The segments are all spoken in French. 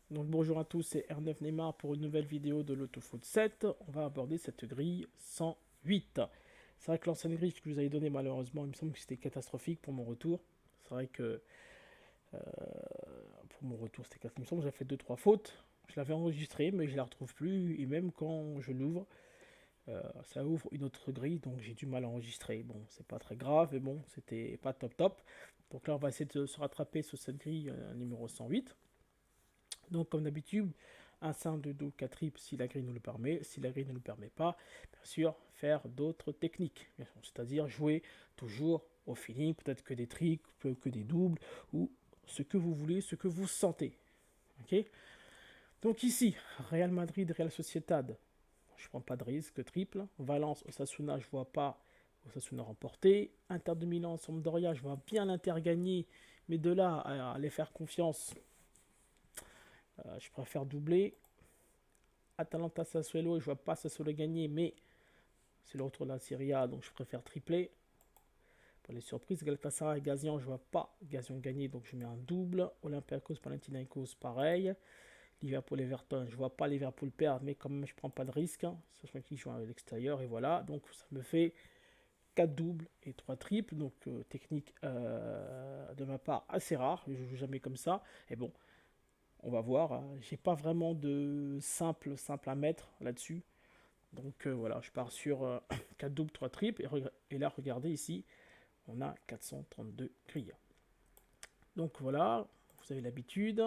Donc bonjour à tous, c'est R9 Neymar pour une nouvelle vidéo de l'Autofoot 7. On va aborder cette grille 108. C'est vrai que l'ancienne grille que je vous avais donnée, malheureusement, il me semble que c'était catastrophique pour mon retour. C'est vrai que euh, pour mon retour, c'était catastrophique. Il me semble que j'ai fait deux trois fautes. Je l'avais enregistré, mais je la retrouve plus. Et même quand je l'ouvre, ça ouvre une autre grille, donc j'ai du mal à enregistrer. Bon, c'est pas très grave, mais bon, c'était pas top top. Donc là, on va essayer de se rattraper sur cette grille numéro 108. Donc, comme d'habitude, un 5, 2, 2, 4 triples si la grille nous le permet. Si la grille ne le permet pas, bien sûr, faire d'autres techniques. C'est-à-dire jouer toujours au feeling, peut-être que des triples, que des doubles, ou ce que vous voulez, ce que vous sentez. Ok. Donc ici, Real Madrid, Real Sociedad, je ne prends pas de risque, triple. Valence, Osasuna, je ne vois pas Osasuna remporter. Inter de Milan, Sampdoria, je vois bien l'Inter gagner, mais de là à aller faire confiance, je préfère doubler. Atalanta Sassuolo, je vois pas Sassuolo gagner, mais c'est le retour de la Serie A, donc je préfère tripler. Pour les surprises, Galatasaray, Gazian, je vois pas Gazian gagner, donc je mets un double. Olympiakos, Panathinaikos, pareil. Liverpool, Everton, je vois pas Liverpool perdre, mais quand même je prends pas de risque, hein, sachant qu'ils jouent à l'extérieur, et voilà. Donc ça me fait 4 doubles et 3 triples, donc technique de ma part assez rare, je joue jamais comme ça. Et bon, on va voir, j'ai pas vraiment de simple à mettre là-dessus. Donc voilà, je pars sur 4 doubles, 3 triples. Et là, regardez ici, on a 432 grilles. Donc voilà, vous avez l'habitude.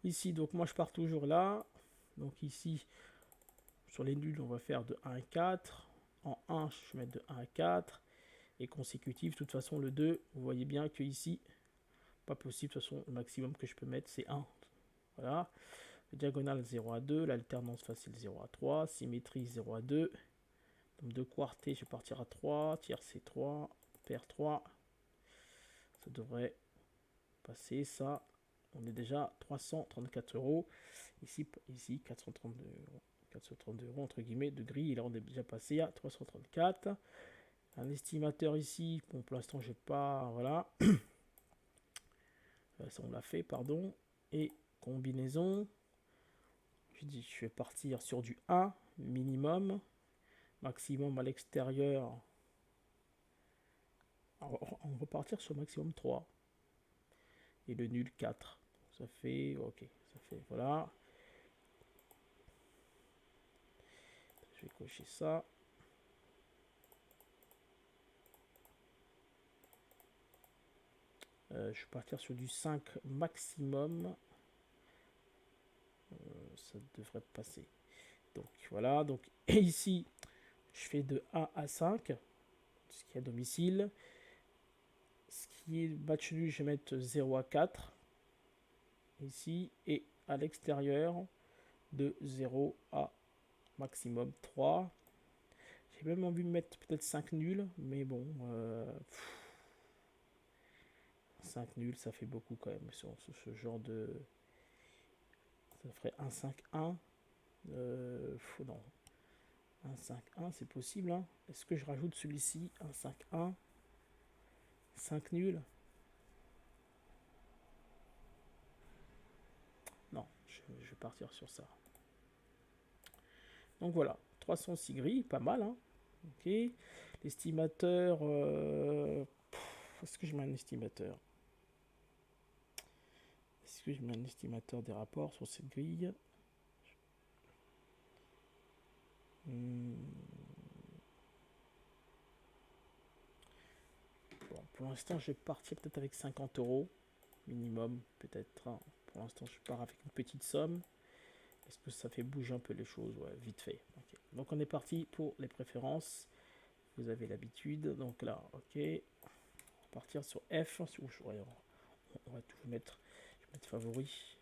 Ici, donc moi je pars toujours là. Donc ici, sur les nuls, on va faire de 1 à 4. En 1, je vais mettre de 1 à 4. Et consécutif, de toute façon, le 2, vous voyez bien que ici, pas possible. De toute façon, le maximum que je peux mettre, c'est 1. Voilà. Le diagonale 0 à 2. L'alternance facile 0 à 3. Symétrie 0 à 2. Donc de quarté, je vais partir à 3, tiercé 3, paire 3. Ça devrait passer ça. On est déjà à 334 euros. Ici 432 euros. 432 euros entre guillemets de grille. Et là, on est déjà passé à 334. Un estimateur ici. Bon, pour l'instant, je n'ai pas. Voilà. Ça, on l'a fait, pardon. Et combinaison. Je dis, je vais partir sur du 1 minimum. Maximum à l'extérieur. On va partir sur maximum 3. Et le nul 4. Ça fait, ok, ça fait, voilà. Je vais cocher ça. Je vais partir sur du 5 maximum. Ça devrait passer. Donc voilà, donc et ici, je fais de 1 à 5, ce qui est à domicile. Ce qui est match nul, je vais mettre 0 à 4. Ici, et à l'extérieur, de 0 à maximum 3. J'ai même envie de mettre peut-être 5 nuls, mais bon, 5 nuls, ça fait beaucoup quand même sur ce genre de. Ça ferait un 5-1. Non, un 5-1, c'est possible. Hein. Est-ce que je rajoute celui-ci, un 5-1, 5 nuls? Non, je vais partir sur ça. Donc voilà, 306 grilles, pas mal. Hein. Ok. L'estimateur. Est-ce que je mets un estimateur? Est-ce que je mets un estimateur des rapports sur cette grille? Hmm. Bon, pour l'instant, je vais partir peut-être avec 50 euros minimum, peut-être. Hein. Pour l'instant, je pars avec une petite somme. Est-ce que ça fait bouger un peu les choses? Ouais, vite fait. Okay. Donc, on est parti pour les préférences. Vous avez l'habitude. Donc là, ok. On va partir sur F. On va tout mettre. Je vais mettre favoris.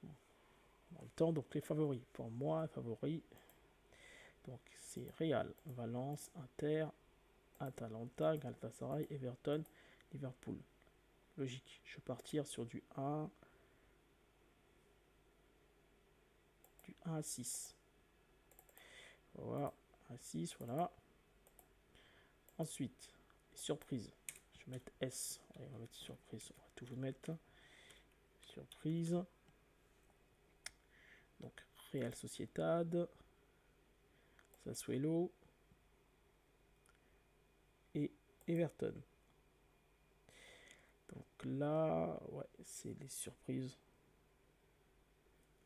On a le temps. Donc, les favoris. Pour moi, favoris. Donc, c'est Real, Valence, Inter, Atalanta, Galatasaray, Everton, Liverpool. Logique. Je vais partir sur du 1 à 6. Voilà, 1 à 6, voilà. Ensuite, surprise. Je vais mettre S. Allez, on va mettre surprise. On va tout vous mettre. Surprise. Real Sociedad, Sassuolo et Everton. Donc là, ouais, c'est les surprises.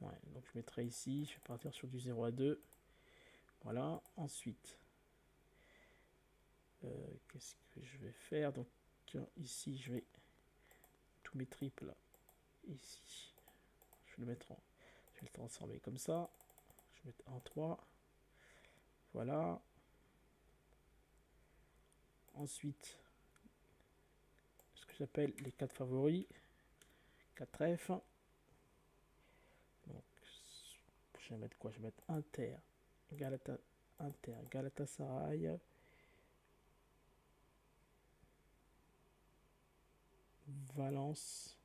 Ouais, donc je mettrai ici, je vais partir sur du 0 à 2. Voilà, ensuite, qu'est-ce que je vais faire? Donc ici, je vais tous mes triples ici. Je vais le mettre en, je vais le transformer comme ça. Je vais mettre en 3. Voilà. Ensuite, ce que j'appelle les 4 favoris. 4 F. Donc, je vais mettre quoi? Je vais mettre Inter, Galatasaray, Valence,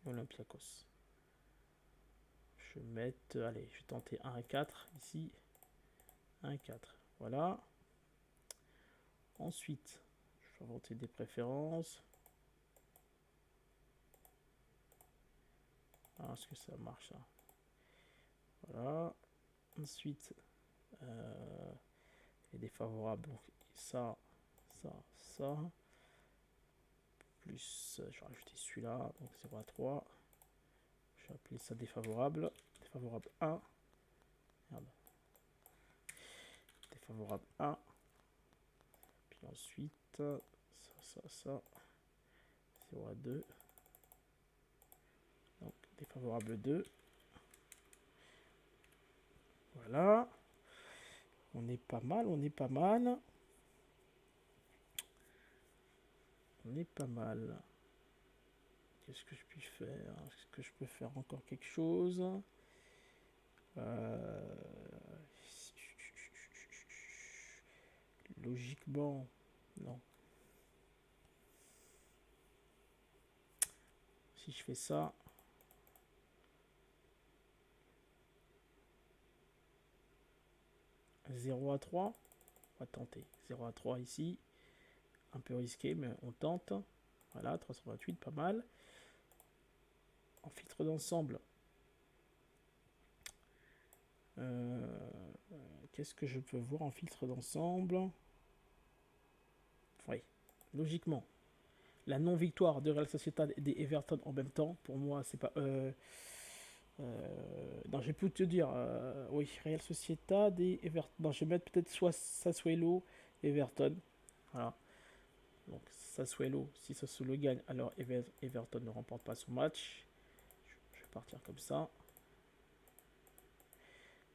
et Olympiakos. Je vais mettre, allez, je vais tenter 1 à 4 ici. 1 à 4. Voilà. Ensuite, je vais inventer des préférences. Ah, est-ce que ça marche ça? Voilà. Ensuite, les défavorables. Donc ça, ça. Plus, je vais rajouter celui-là. Donc 0 à 3. Je vais appeler ça défavorable. Défavorable 1. Merde. Défavorable 1. Puis ensuite, ça. 0 à 2. Donc défavorable 2. Voilà. On est pas mal, on est pas mal. On est pas mal. Qu'est-ce que je puis faire? Est-ce que je peux faire encore quelque chose? Logiquement, non. Si je fais ça, « 0 à 3, on va tenter. 0 à 3 ici, un peu risqué, mais on tente. Voilà, 328, pas mal. En filtre d'ensemble, qu'est-ce que je peux voir en filtre d'ensemble? Oui, logiquement, la non-victoire de Real Sociedad et des Everton en même temps, pour moi, c'est pas... non, je vais plus te dire. Oui, Real Sociedad et Everton. Non, je vais mettre peut-être soit Sassuolo et Everton. Voilà. Donc Sassuolo, si Sassuolo gagne, alors Everton ne remporte pas son match. Je vais partir comme ça.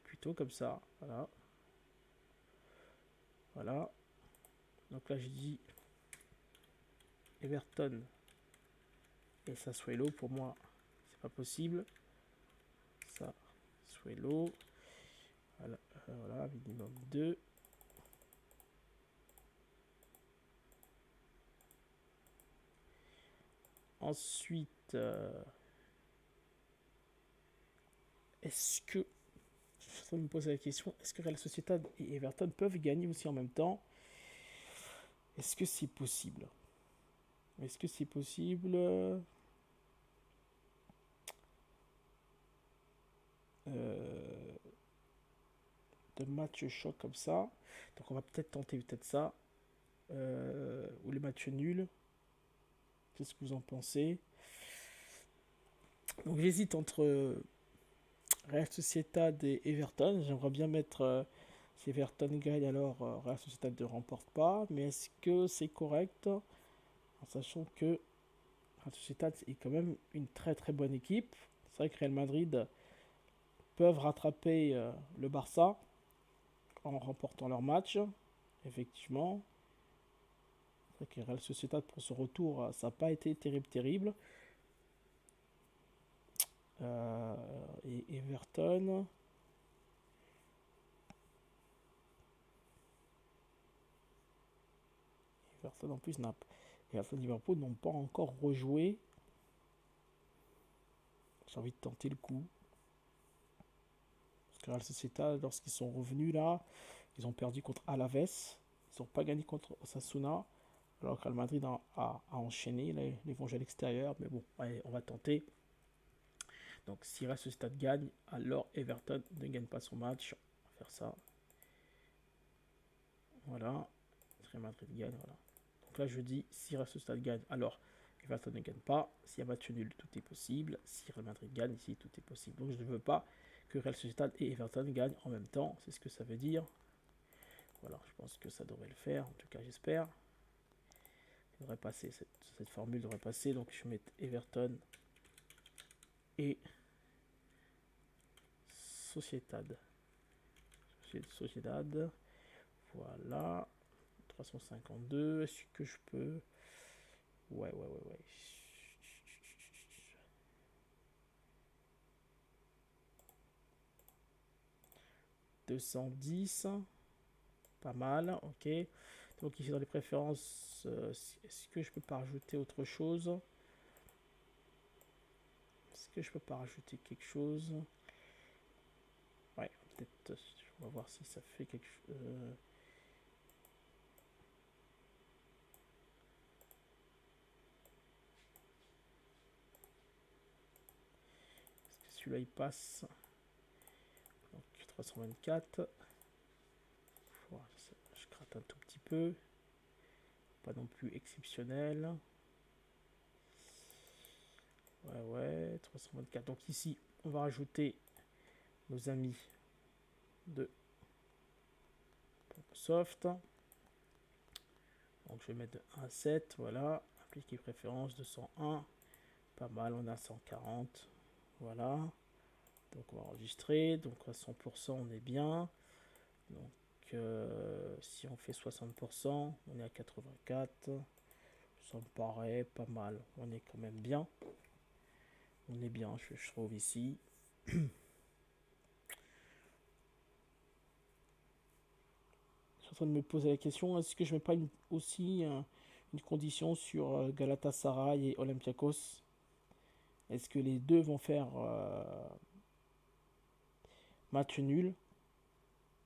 Plutôt comme ça. Voilà. Voilà. Donc là, j'ai dit Everton et Sassuolo. Pour moi, c'est pas possible. Sassuolo. Voilà, voilà, minimum 2. Ensuite, est-ce que, je suis en train de me poser la question, est-ce que Real Sociedad et Everton peuvent gagner aussi en même temps? Est-ce que c'est possible? Est-ce que c'est possible? De match choc comme ça. Donc on va peut-être tenter peut-être ça. Ou les matchs nuls. Qu'est-ce que vous en pensez? Donc j'hésite entre Real Sociedad et Everton. J'aimerais bien mettre si Everton gagne, alors Real Sociedad ne remporte pas. Mais est-ce que c'est correct? En sachant que Real Sociedad est quand même une très très bonne équipe. C'est vrai que Real Madrid peuvent rattraper le Barça en remportant leur match. Effectivement. C'est vrai que Real Sociedad pour ce retour, ça n'a pas été terrible. Et Everton. Everton en plus n'a pas. Everton et Liverpool n'ont pas encore rejoué. J'ai envie de tenter le coup. Parce que Real Sociedad, lorsqu'ils sont revenus là, ils ont perdu contre Alaves. Ils n'ont pas gagné contre Osasuna. Alors que Real Madrid a enchaîné, là, ils vont jouer à l'extérieur, mais bon, allez, on va tenter. Donc si Real Sociedad gagne, alors Everton ne gagne pas son match. On va faire ça. Voilà. Real Madrid gagne, voilà. Donc là je dis, si Real Sociedad gagne, alors Everton ne gagne pas. S'il y a match nul, tout est possible. Si Real Madrid gagne, ici, tout est possible. Donc je ne veux pas que Real Sociedad et Everton gagnent en même temps. C'est ce que ça veut dire. Voilà, je pense que ça devrait le faire. En tout cas, j'espère. Il devrait passer, cette formule devrait passer. Donc je vais mettre Everton et Sociedad. Sociedad. Voilà. 352. Est-ce que je peux... Ouais. 210. Pas mal, ok. Donc ici dans les préférences, est-ce que je peux pas rajouter autre chose? Est-ce que je peux pas rajouter quelque chose? Ouais, peut-être, on va voir si ça fait quelque chose. Est-ce que celui-là il passe? Donc 324. Voilà, je gratte un tout petit peu. Pas non plus exceptionnel. Ouais, 324. Donc ici, on va rajouter nos amis de Soft. Donc je vais mettre de 1 à 7, voilà. Appliquer préférence 201. Pas mal, on a 140. Voilà. Donc on va enregistrer. Donc à 100%, on est bien. Donc si on fait 60%, on est à 84. Ça me paraît pas mal. On est quand même bien. On est bien, je trouve ici. Je suis en train de me poser la question, est-ce que je mets pas aussi une condition sur Galatasaray et Olympiakos? Est-ce que les deux vont faire match nul? De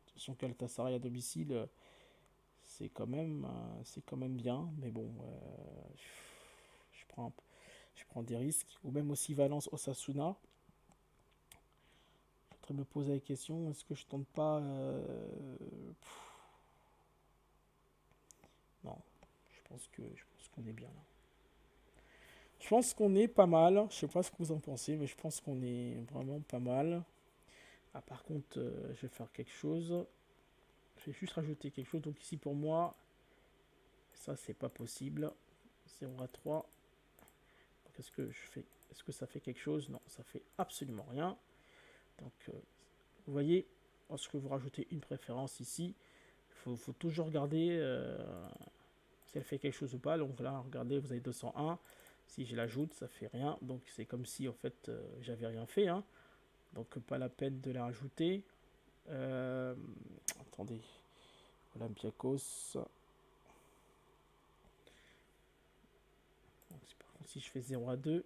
toute façon, Galatasaray à domicile, c'est quand même bien, mais bon, je prends des risques. Ou même aussi Valence Osasuna. Je suis en train de me poser la question, est-ce que je tente pas non, je pense qu'on est bien là. Je pense qu'on est pas mal. Je sais pas ce que vous en pensez, mais je pense qu'on est vraiment pas mal. Ah, par contre, je vais faire quelque chose. Je vais juste rajouter quelque chose. Donc ici pour moi, ça c'est pas possible. 0 à 3. Qu'est-ce que je fais? Est-ce que ça fait quelque chose? Non, ça fait absolument rien. Donc vous voyez, lorsque vous rajoutez une préférence ici, faut toujours regarder si elle fait quelque chose ou pas. Donc là, regardez, vous avez 201. Si je l'ajoute, ça fait rien. Donc c'est comme si en fait j'avais rien fait. Hein. Donc pas la peine de la rajouter. Attendez. Olympiakos. Donc, par contre, si je fais 0 à 2,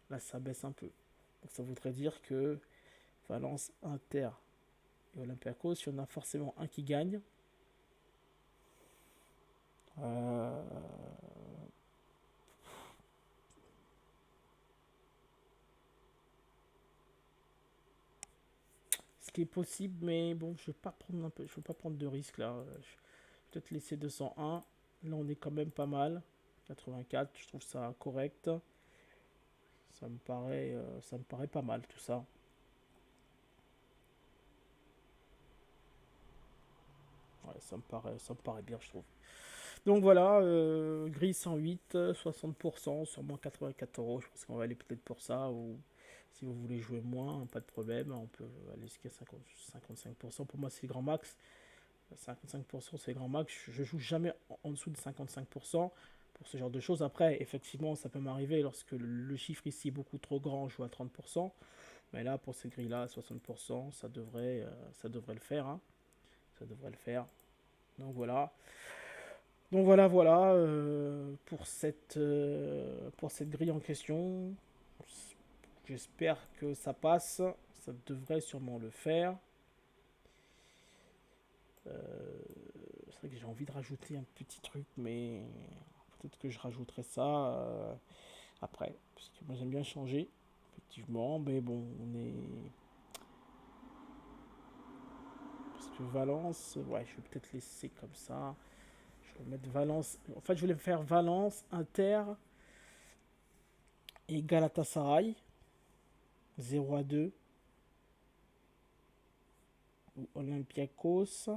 là ça baisse un peu. Donc ça voudrait dire que Valence, Inter et Olympiakos, il y en a forcément un qui gagne. Ce qui est possible, mais bon, je veux pas prendre de risques là. Je vais peut-être laisser 201. Là, on est quand même pas mal. 84, je trouve ça correct. Ça me paraît pas mal tout ça. Ouais, ça me paraît bien, je trouve. Donc voilà, gris 108, 60%, sûrement 84 euros. Je pense qu'on va aller peut-être pour ça. Ou si vous voulez jouer moins, pas de problème. On peut aller jusqu'à 55%. Pour moi, c'est le grand max. 55%, c'est le grand max. Je joue jamais en dessous de 55% pour ce genre de choses. Après, effectivement, ça peut m'arriver lorsque le chiffre ici est beaucoup trop grand, je joue à 30%. Mais là, pour cette grille-là, 60%, ça devrait le faire. Hein. Ça devrait le faire. Donc voilà. Donc voilà, pour cette grille en question. J'espère que ça passe. Ça devrait sûrement le faire. C'est vrai que j'ai envie de rajouter un petit truc, mais peut-être que je rajouterai ça après. Parce que moi j'aime bien changer, effectivement. Mais bon, on est... Parce que Valence, ouais, je vais peut-être laisser comme ça. Je vais mettre Valence. En fait, je voulais faire Valence, Inter et Galatasaray. 0-2. Ou Olympiakos.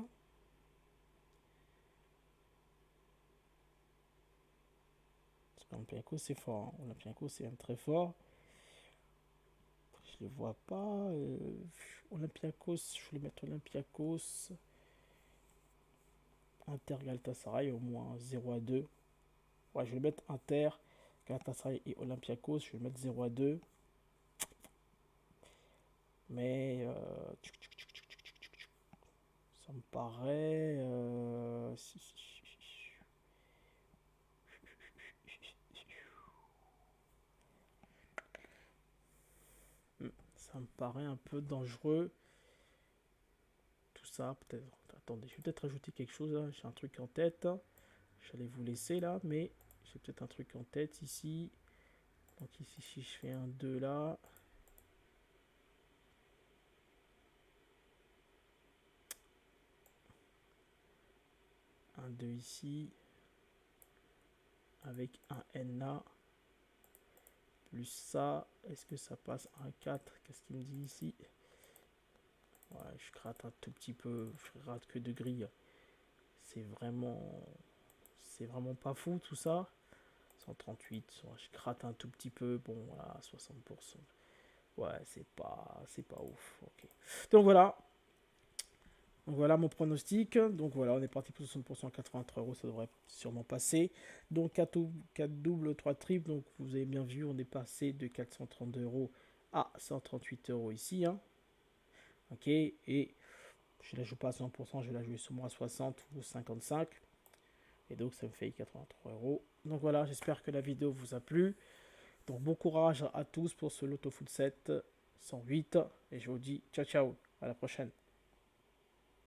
Olympiakos c'est fort. Hein. Olympiakos c'est un très fort. Je les vois pas. Olympiakos, je voulais mettre Olympiakos. Inter Galatasaray au moins 0-2. Ouais, je vais mettre Inter, Galatasaray et Olympiakos. Je vais mettre 0-2. Mais ça me paraît. Ça me paraît un peu dangereux. Tout ça, peut-être. Attendez, je vais peut-être rajouter quelque chose là. J'ai un truc en tête. J'allais vous laisser là, mais j'ai peut-être un truc en tête ici. Donc ici, si je fais un 2 là. Un 2 ici. Avec un N là. Plus ça. Est-ce que ça passe un 4? Qu'est-ce qu'il me dit ici? Ouais, je gratte un tout petit peu. Je gratte que de grille. C'est vraiment... C'est vraiment pas fou tout ça. 138. Ouais, je gratte un tout petit peu. Bon, voilà, 60%. Ouais, c'est pas ouf. Ok. Donc voilà. Donc voilà mon pronostic. Donc voilà, on est parti pour 60% à 83 euros. Ça devrait sûrement passer. Donc 4 doubles, 3 triples. Donc vous avez bien vu, on est passé de 432 euros à 138 euros ici. Hein. Ok. Et je la joue pas à 100%. Je vais la jouer sûrement à 60 ou 55. Et donc ça me fait 83 euros. Donc voilà, j'espère que la vidéo vous a plu. Donc bon courage à tous pour ce Loto Foot 7 108. Et je vous dis ciao ciao. À la prochaine.